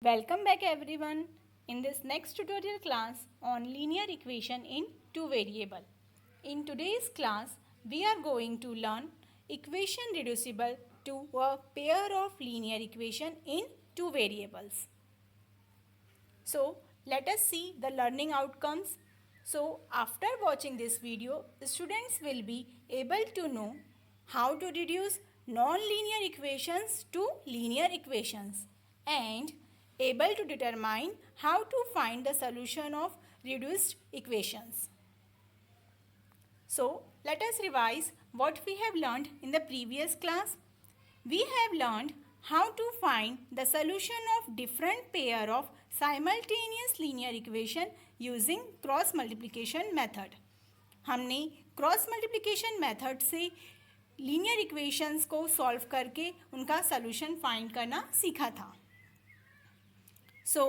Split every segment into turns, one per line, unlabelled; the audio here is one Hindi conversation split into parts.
Welcome back everyone in this next tutorial class on linear equation in two variable. In today's class we are going to learn equation reducible to a pair of linear equation in two variables. So let us see the learning outcomes. So after watching this video, students will be able to know how to reduce non-linear equations to linear equations and able to determine how to find the solution of reduced equations. So let us revise what we have learned in the previous class. We have learned how to find the solution of different pair of simultaneous linear equation using cross multiplication method. हमने क्रॉस मल्टीप्लिकेशन मेथड से लीनियर इक्वेशंस को सॉल्व करके उनका सॉल्यूशन फाइंड करना सीखा था. So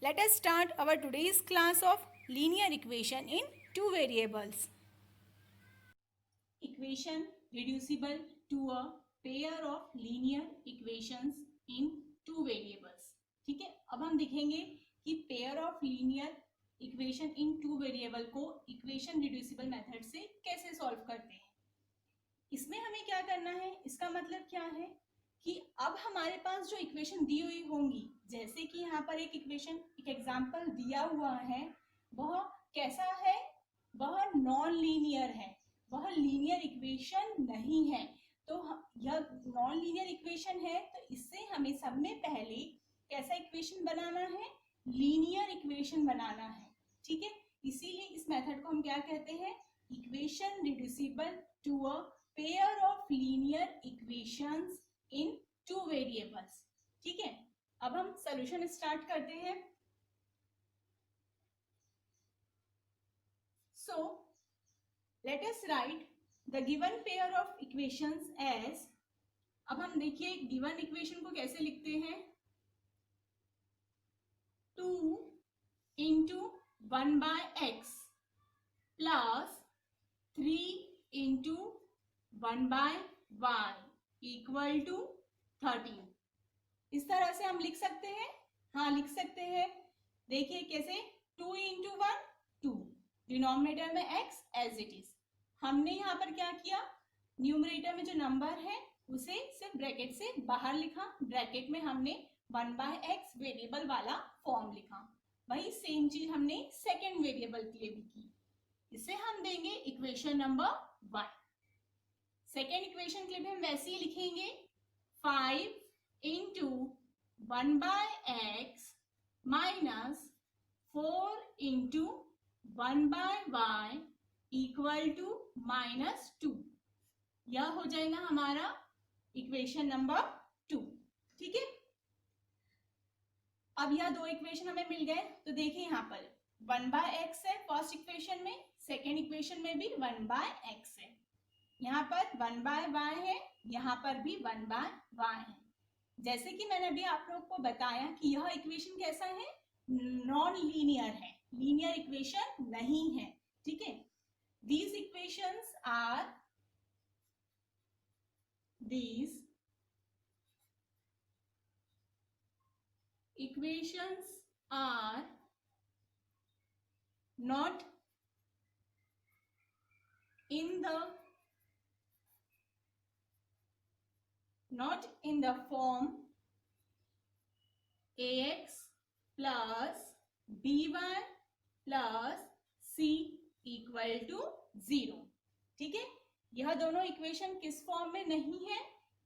let us start our today's class of linear equation in two variables. Equation reducible to a pair of linear equations in two variables. ठीक है, अब हम देखेंगे कि pair of linear equation in two variable को इक्वेशन रिड्यूसिबल मेथड से कैसे सॉल्व करते हैं. इसमें हमें क्या करना है, इसका मतलब क्या है कि अब हमारे पास जो इक्वेशन दी हुई होंगी, जैसे कि यहाँ पर एक इक्वेशन, एक एग्जांपल दिया हुआ है, वह कैसा है, वह नॉन लीनियर है, वह लीनियर इक्वेशन नहीं है. तो यह नॉन लीनियर इक्वेशन है, तो इससे हमें सब में पहले कैसा इक्वेशन बनाना है, लीनियर इक्वेशन बनाना है. ठीक है, इसीलिए इस मेथड को हम क्या कहते हैं, equation reducible to a pair of linear equations in two variables. ठीक है, अब हम सॉल्यूशन स्टार्ट करते हैं. So let us write the given pair of equations as. अब हम देखिए गिवन इक्वेशन को कैसे लिखते हैं, 2 into 1/x plus 3 into 1/y equal to 13. इस तरह से हम लिख सकते हैं. हाँ, लिख सकते हैं. देखिए कैसे, 2 इंटू 1 2, डिनोमिनेटर में x एज इट इज. हमने यहाँ पर क्या किया, न्यूमरेटर में जो नंबर है उसे सिर्फ ब्रैकेट से बाहर लिखा, ब्रैकेट में हमने 1/x वेरिएबल वाला फॉर्म लिखा. वही सेम चीज हमने सेकेंड वेरिएबल के लिए भी की. इसे हम देंगे इक्वेशन नंबर 1. सेकेंड इक्वेशन के लिए भी हम वैसे ही लिखेंगे, 5 into 1/x minus 4 into 1/y equal to -2. यह हो जाएगा हमारा इक्वेशन नंबर 2. ठीक है, अब यह दो इक्वेशन हमें मिल गए. तो देखिए यहाँ पर 1/x है फर्स्ट इक्वेशन में, सेकेंड इक्वेशन में भी 1/x है, यहाँ पर 1/y है, यहाँ पर भी 1/y है. जैसे कि मैंने अभी आप लोग को बताया कि यह इक्वेशन कैसा है, नॉन लीनियर है, लीनियर इक्वेशन नहीं है. ठीक है, these equations are not in the form ax plus by plus c equal to 0. ठीक है, यह दोनों इक्वेशन किस फॉर्म में नहीं है,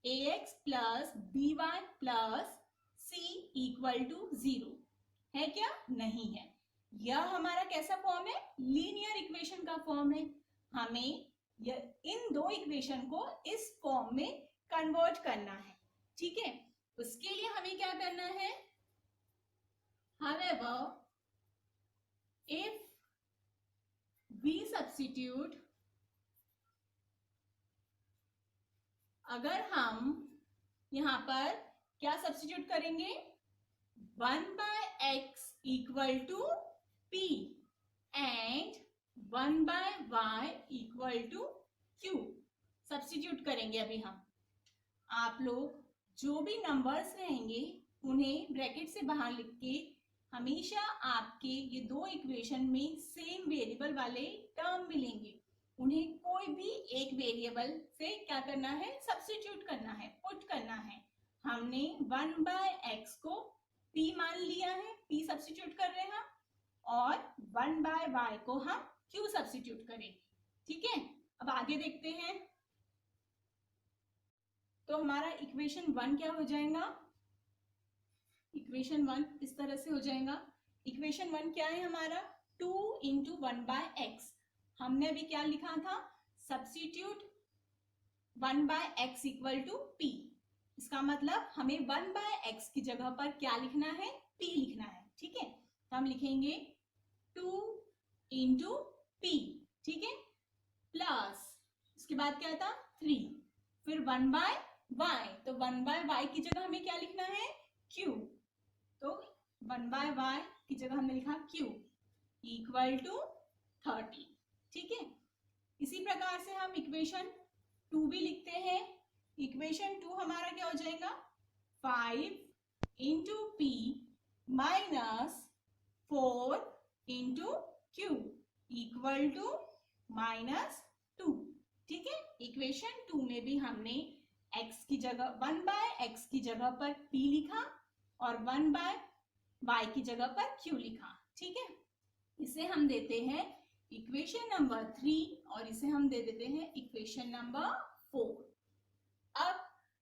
ax प्लस by प्लस c इक्वल टू 0 है क्या, नहीं है. यह हमारा कैसा फॉर्म है, लीनियर इक्वेशन का फॉर्म है. हमें इन दो इक्वेशन को इस फॉर्म में कन्वर्ट करना है. ठीक है, उसके लिए हमें क्या करना है, however if we substitute, अगर हम यहां पर क्या सब्स्टिट्यूट करेंगे, 1/x equal to p and 1/y equal to q substitute करेंगे. अभी हम आप लोग जो भी नंबर्स रहेंगे उन्हें ब्रैकेट से बाहर लिख के हमेशा आपके ये दो इक्वेशन में सेम वेरिएबल वाले टर्म मिलेंगे, उन्हें कोई भी एक वेरिएबल से क्या करना है, सब्स्टिट्यूट करना है, पुट करना है। हमने 1/x को p मान लिया है, p सब्स्टिट्यूट कर रहे हैं, और 1/y को हम q सब्स्टिट्यूट करेंगे। ठीक है, अब आगे देखते हैं। तो हमारा इक्वेशन 1 क्या हो जाएगा, इक्वेशन 1 इस तरह से हो जाएगा। इक्वेशन 1 क्या है हमारा, 2 × 1/x। हमने अभी क्या लिखा था, सब्स्टिट्यूट 1/x = p। इसका मतलब हमें 1/x की जगह पर क्या लिखना है, p लिखना है। ठीक है, तो हम लिखेंगे 2 × p। ठीक है, प्लस उसके बाद क्या था 3, फिर 1/y, तो 1/y की जगह हमें क्या लिखना है, q। तो 1/y की जगह हमने लिखा q = 30। ठीक है, इसी प्रकार से हम इक्वेशन 2 भी लिखते हैं। इक्वेशन 2 हमारा क्या हो जाएगा, 5 × p - 4 × q = -2। ठीक है, इक्वेशन 2 में भी हमने x की जगह 1/x की जगह पर p लिखा और 1/y की जगह पर q लिखा। ठीक है, इसे हम देते हैं इक्वेशन नंबर 3 और इसे हम दे देते हैं इक्वेशन नंबर 4। अब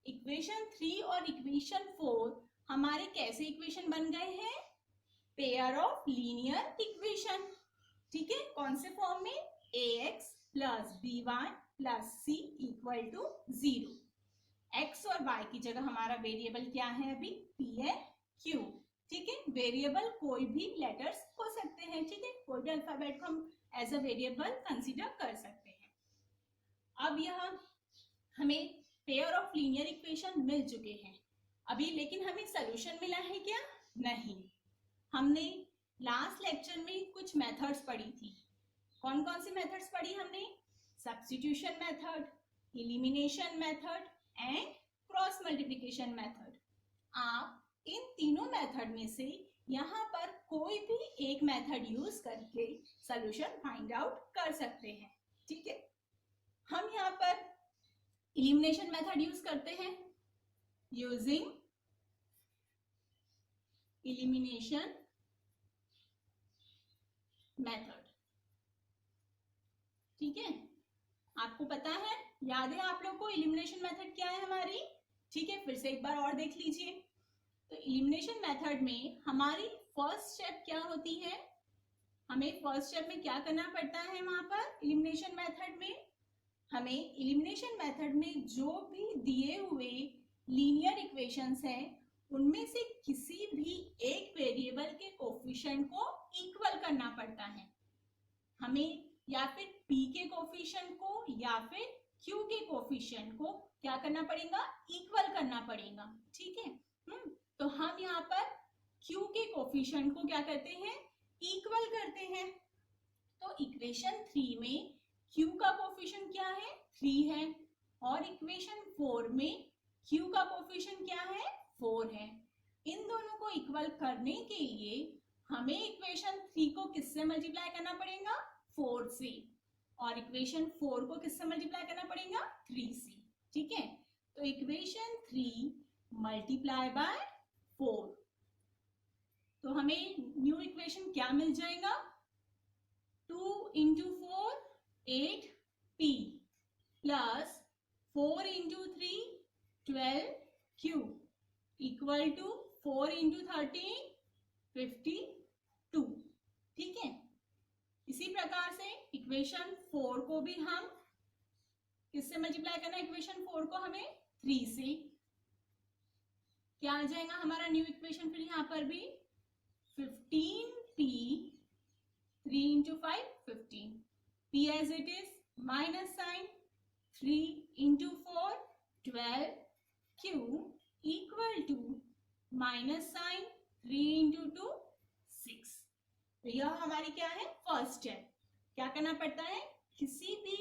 इक्वेशन 3 और इक्वेशन 4 हमारे कैसे इक्वेशन बन गए हैं, पेयर ऑफ लीनियर इक्वेशन। ठीक है, कौन से फॉर्म में, ax + by + c = 0। x और y की जगह हमारा वेरिएबल क्या है, अभी p है, q। ठीक है, वेरिएबल कोई भी लेटर्स हो सकते हैं। ठीक है, कोई भी अल्फाबेट को हम एज अ वेरिएबल कंसीडर कर सकते हैं। अब यह हमें पेयर ऑफ लीनियर इक्वेशन मिल चुके हैं अभी, लेकिन हमें सॉल्यूशन मिला है क्या, नहीं। हमने लास्ट लेक्चर में कुछ मेथड्स पढ़ी थी। कौन कौन सी मेथड्स पढ़ी हमने, substitution method, elimination method and cross multiplication method. आप इन तीनों मेथड में से यहाँ पर कोई भी एक मेथड यूज करके सॉल्यूशन फाइंड आउट कर सकते हैं। ठीक है, हम यहाँ पर एलिमिनेशन मेथड यूज करते हैं, यूजिंग एलिमिनेशन मेथड। ठीक है, आपको पता है, याद है आप लोग को एलिमिनेशन मेथड क्या है हमारी। ठीक है, फिर से एक बार और देख लीजिए। तो एलिमिनेशन मेथड में हमारी फर्स्ट स्टेप क्या होती है, हमें फर्स्ट स्टेप में क्या करना पड़ता है, वहां पर एलिमिनेशन मेथड में हमें एलिमिनेशन मेथड में जो भी दिए हुए लीनियर इक्वेशंस हैं उनमें से किसी भी एक वेरिएबल के कोफिशिएंट को इक्वल करना पड़ता है। हमें या फिर p के कोफिशिएंट को या फिर q के कोफिशिएंट को क्या करना पड़ेगा, इक्वल करना पड़ेगा। ठीक है, तो हम यहाँ पर q के कोफिशिएंट को क्या करते हैं, इक्वल करते हैं। तो इक्वेशन 3 में q का कोफिशिएंट क्या है, 3 है, और इक्वेशन 4 में q का कोफिशिएंट क्या है, 4 है। इन दोनों को इक्वल करने के लिए हमें इक्वेशन 3 को किससे मल्टीप्लाई करना पड़ेगा, 4 से, और इक्वेशन 4 को किससे मल्टीप्लाई करना पड़ेगा, 3 से। ठीक है, तो इक्वेशन 3 मल्टीप्लाई बाय 4, तो हमें न्यू इक्वेशन क्या मिल जाएगा, 2 × 4 8p plus 4 × 3 12q equal to 4 × 13 52। ठीक है, इसी प्रकार से इक्वेशन 4 को भी हम किससे मल्टीप्लाई करना है, इक्वेशन 4 को हमें 3 से। क्या आ जाएगा हमारा न्यू इक्वेशन, फिर यहाँ पर भी 15p 3 × 5 15, p as it is, minus sign 3 × 4 12q equal to minus sign 3 × 2 6। तो यह हमारी क्या है, फर्स्ट स्टेप। क्या करना पड़ता है, किसी भी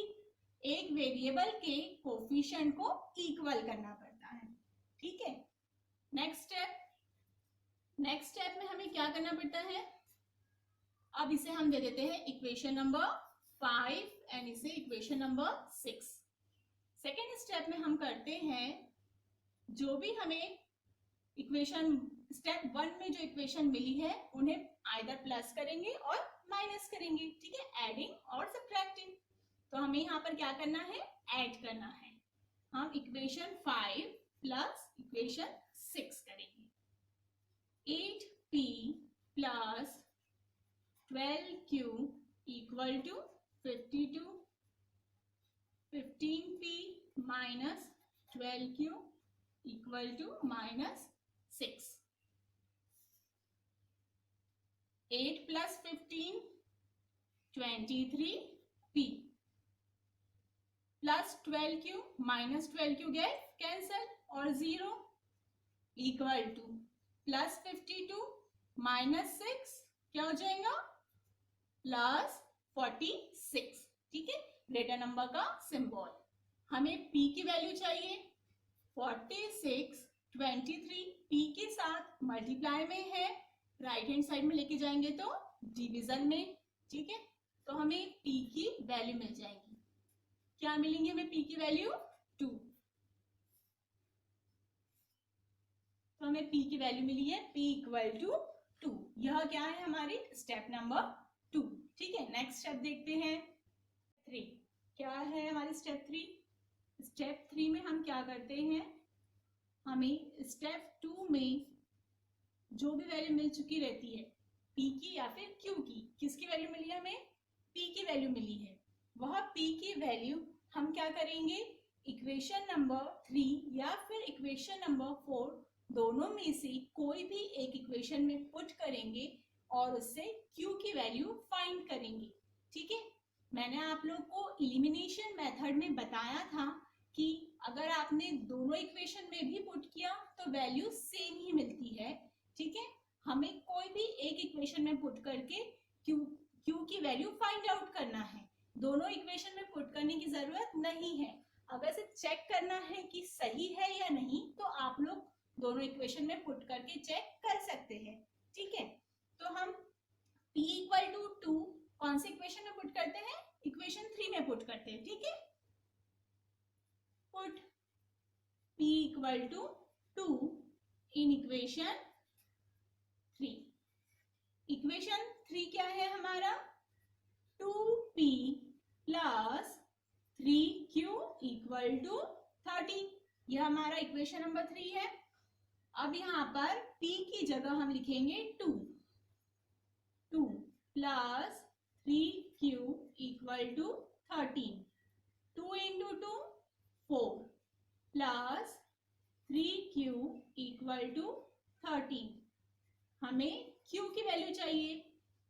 एक वेरिएबल के कोफिशिएंट को इक्वल करना पड़ता है। ठीक है, नेक्स्ट स्टेप, नेक्स्ट स्टेप में हमें क्या करना पड़ता है, अब इसे हम दे देते हैं इक्वेशन नंबर 5 एंड इसे इक्वेशन नंबर 6। सेकेंड स्टेप में हम करते हैं, जो भी हमें इक्वेशन स्टेप 1 में जो इक्वेशन मिली है उन्हें आइदर प्लस करेंगे और माइनस करेंगे, ठीक है, एडिंग और सब्ट्रैक्टिंग। तो हमें यहाँ पर क्या करना है, ऐड करना है। हम इक्वेशन 5 प्लस इक्वेशन 6 करेंगे। 8p plus 12q equal to 52, 15p minus 12q equal to -6। 8 plus 15 23p plus 12q minus 12q get cancel और 0 इक्वल टू प्लस 52 माइनस 6 क्या हो जाएगा, प्लस 46, ठीक है, ग्रेटर नंबर का सिंबल। हमें p की वैल्यू चाहिए, 46 23 p के साथ मल्टीप्लाई में है, राइट हैंड साइड में लेके जाएंगे तो डिवीजन में, ठीक है। तो हमें p की वैल्यू मिल जाएगी, क्या मिलेंगे हमें p की वैल्यू 2। तो हमें p की वैल्यू मिली है p इक्वल टू 2। यह क्या है, हमारी स्टेप नंबर 2, ठीक है। नेक्स्ट स्टेप देखते हैं 3। क्या है हमारी स्टेप 3? स्टेप 3 में हम क्या करते हैं, हमें स्टेप 2 में जो भी वैल्यू मिल चुकी रहती है p की या फिर q की, किसकी वैल्यू मिली है, हमें p की वैल्यू मिली है, वह p की वैल्यू हम क्या करेंगे, इक्वेशन नंबर 3 या फिर इक्वेशन नंबर 4 दोनों में से कोई भी एक इक्वेशन में पुट करेंगे और उससे q की वैल्यू फाइंड करेंगे, ठीक है। मैंने आप लोग को एलिमिनेशन मेथड में बताया था कि अगर आपने दोनों इक्वेशन में भी पुट किया तो वैल्यू सेम ही मिलती है, ठीक है। हमें कोई भी एक इक्वेशन में पुट करके q की वैल्यू फाइंड आउट करना है, दोनों इक्वेशन में पुट करने की जरूरत नहीं है। अगर इसे चेक करना है कि सही है या नहीं तो आप लोग दोनों इक्वेशन में पुट करके चेक कर सकते हैं, ठीक है। तो हम p इक्वल टू 2 कौन से इक्वेशन में पुट करते हैं, इक्वेशन 3 में पुट करते हैं, ठीक है। Put p equal to 2 in equation 3। Equation 3 क्या है हमारा, 2p plus 3q equal to 30, यह हमारा इक्वेशन नंबर 3 है। अब यहाँ पर p की जगह हम लिखेंगे 2 plus 3q equal to 13, 2 into 2 4 plus 3q equal to 13। हमें q की वैल्यू चाहिए,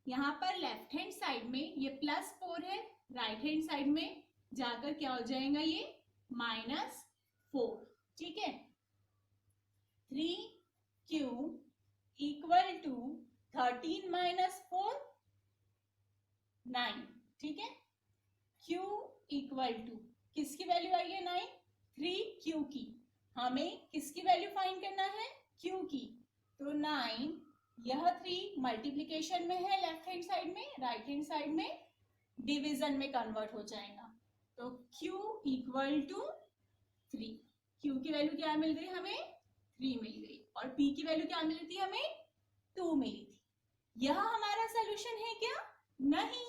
यहाँ पर लेफ्ट हैंड साइड में ये +4 है, राइट हैंड साइड में जाकर क्या हो जाएगा, ये -4, ठीक है। 3q इक्वल टू 13 माइनस 4 9, ठीक है। q इक्वल टू किसकी वैल्यू आई है 9, 3q की। हमें किसकी वैल्यू फाइंड करना है, q की। तो 9 यह 3 मल्टीप्लीकेशन में है लेफ्ट हैंड साइड में, राइट हैंड साइड में डिवीजन में कन्वर्ट हो जाएगा। तो q इक्वल टू 3, q की वैल्यू क्या मिल गई हमें, 3 मिल गई, और p की वैल्यू क्या मिली थी हमें, 2 मिली थी। यह हमारा सोल्यूशन है क्या, नहीं,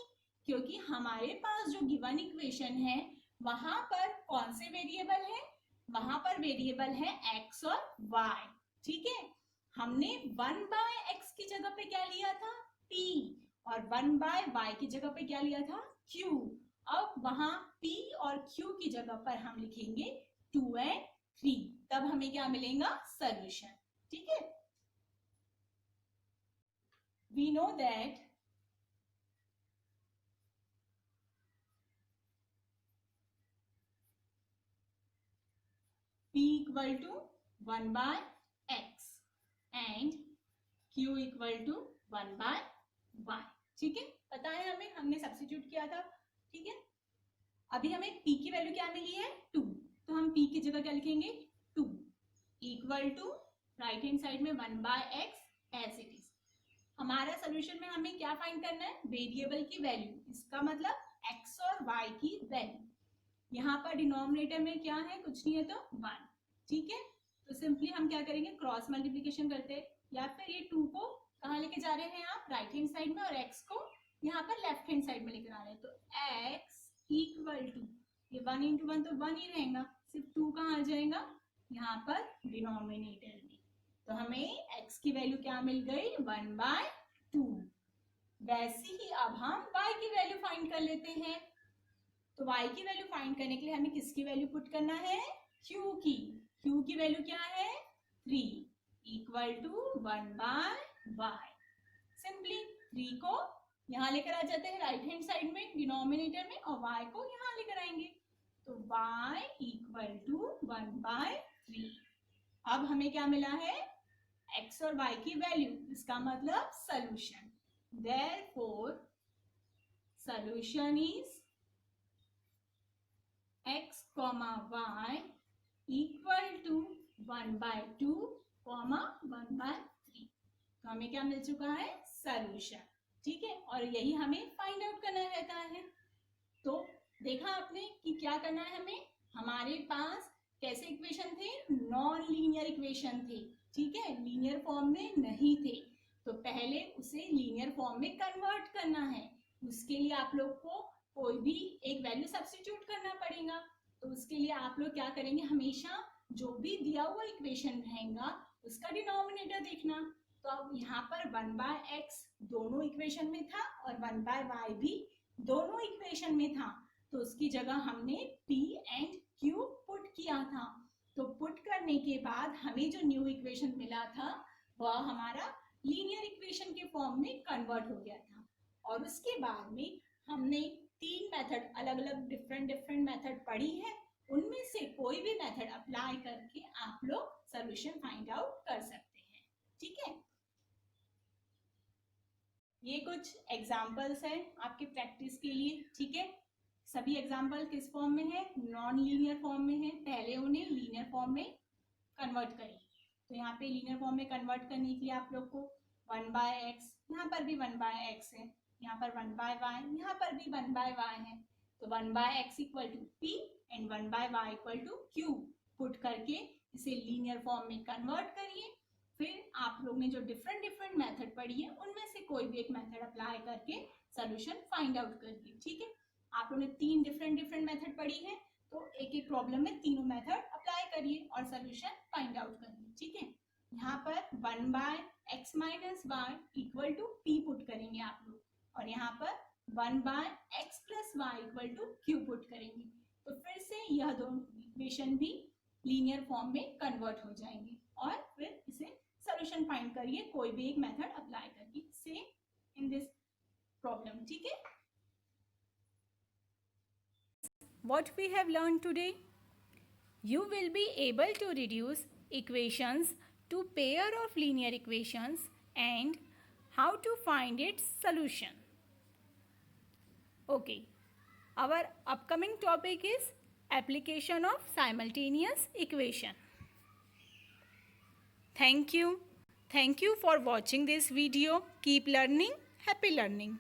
क्योंकि हमारे पास जो गिवन इक्वेशन है वहां पर कौन से वेरिएबल है, वहां पर वेरिएबल है x और y, ठीक है। हमने 1/x की जगह पे क्या लिया था, p, और 1/y की जगह पे क्या लिया था, q। अब वहां p और q की जगह पर हम लिखेंगे 2 and 3, तब हमें क्या मिलेगा, सॉल्यूशन, ठीक है। We know that p equal to 1/x and q equal to 1/y, ठीक है। पता है हमें, हमने सब्स्टिट्यूट किया था, ठीक है। अभी हमें p की वैल्यू क्या मिली है, 2, तो हम p की जगह क्या लिखेंगे, 2 equal to right hand side में 1/x एज इट इज। हमारा सोल्यूशन में हमें क्या फाइंड करना है, वेरिएबल की वैल्यू, इसका मतलब x और y की वैल्यू। यहाँ पर डिनोमिनेटर में क्या है, कुछ नहीं है तो 1, ठीक है। तो सिंपली हम क्या करेंगे, क्रॉस मल्टीप्लीकेशन करते हैं, या फिर ये 2 को कहाँ लेके जा रहे हैं आप, राइट हैंड साइड में, और x को यहाँ पर लेफ्ट हैंड साइड में लेकर आ रहे हैं। तो x इक्वल टू, ये 1 इंटू 1 तो 1 ही रहेगा, सिर्फ 2 कहाँ आ जाएगा, यहाँ पर डिनोमिनेटर में। तो हमें x की वैल्यू क्या मिल गई, 1/2। वैसे ही अब हम y की वैल्यू फाइंड कर लेते हैं। तो y की वैल्यू फाइंड करने के लिए हमें किसकी वैल्यू पुट करना है, q की। q की वैल्यू क्या है, 3 इक्वल टू 1/y। सिंपली 3 को यहाँ लेकर आ जाते हैं राइट हैंड साइड में डिनोमिनेटर में, और y को यहाँ लेकर आएंगे। तो y इक्वल टू 1/3। अब हमें क्या मिला है, x और y की वैल्यू, इसका मतलब solution. Therefore solution is x, y equal to 1/2, 1/3। तो हमें क्या मिल चुका है, सॉल्यूशन, ठीक है। और यही हमें फाइंड आउट करना रहता है। तो देखा आपने कि क्या करना है हमें, हमारे पास कैसे इक्वेशन थे, नॉन लीनियर इक्वेशन थे, ठीक है, लीनियर फॉर्म में नहीं थे। तो पहले उसे लीनियर फॉर्म में कन्वर्ट करना है। उसके लिए आप लोग को कोई भी एक वैल्यू सब्स्टिट्यूट करना पड़ेगा। तो उसके लिए आप लोग क्या करेंगे, हमेशा जो भी दिया हुआ इक्वेशन रहेगा उसका डिनोमिनेटर देखना। तो अब यहाँ पर 1/x दोनों इक्वेशन में था और 1/y भी दोनों इक्वेशन में था। तो उसकी जगह हमने p एंड q पुट किया था। तो पुट करने के बाद हमें जो न्यू इक्वेशन मिला था वह हमारा लीनियर इक्वेशन के फॉर्म में कन्वर्ट हो गया था। और उसके बाद में हमने 3 मेथड, अलग अलग डिफरेंट मेथड पढ़ी है, उनमें से कोई भी मेथड अप्लाई करके आप लोग सॉल्यूशन फाइंड आउट कर सकते हैं, ठीक है। ये कुछ एग्जांपल्स हैं आपके प्रैक्टिस के लिए, ठीक है। सभी एग्जांपल किस फॉर्म में है, नॉन लीनियर फॉर्म में है। पहले उन्हें लीनियर फॉर्म में कन्वर्ट करिए। तो यहाँ पे लीनियर फॉर्म में कन्वर्ट करने के लिए आप लोग को 1/x, यहाँ पर भी 1/x है, यहाँ पर 1/y, यहाँ पर भी 1/y है। तो 1/x equal to p and 1/y equal to q put करके इसे लीनियर फॉर्म में कन्वर्ट करिए। फिर आप लोग ने जो डिफरेंट मेथड पढ़ी है उनमें से कोई भी एक मेथड अप्लाई करके सोल्यूशन फाइंड आउट करिए, ठीक है। आप लोग ने 3 डिफरेंट मेथड पढ़ी है, तो एक एक प्रॉब्लम में तीनों मेथड अप्लाई करिए और सोल्यूशन फाइंड आउट करिए, ठीक है। यहाँ पर 1/x minus y equal to p put करेंगे आप लोग, और यहाँ पर 1/x plus y equal to q put करेंगे। तो फिर से यह दोनों इक्वेशन भी लीनियर फॉर्म में कन्वर्ट हो जाएंगे, और फिर इसे सोल्यूशन फाइंड करिए कोई भी एक मेथड अप्लाई करके, से इन दिस प्रॉब्लम, ठीक है। What we have learned today, you will be able to reduce equations to pair of linear equations and how to find its solution. Okay, our upcoming topic is application of simultaneous equation. Thank you for watching this video. Keep learning. Happy learning.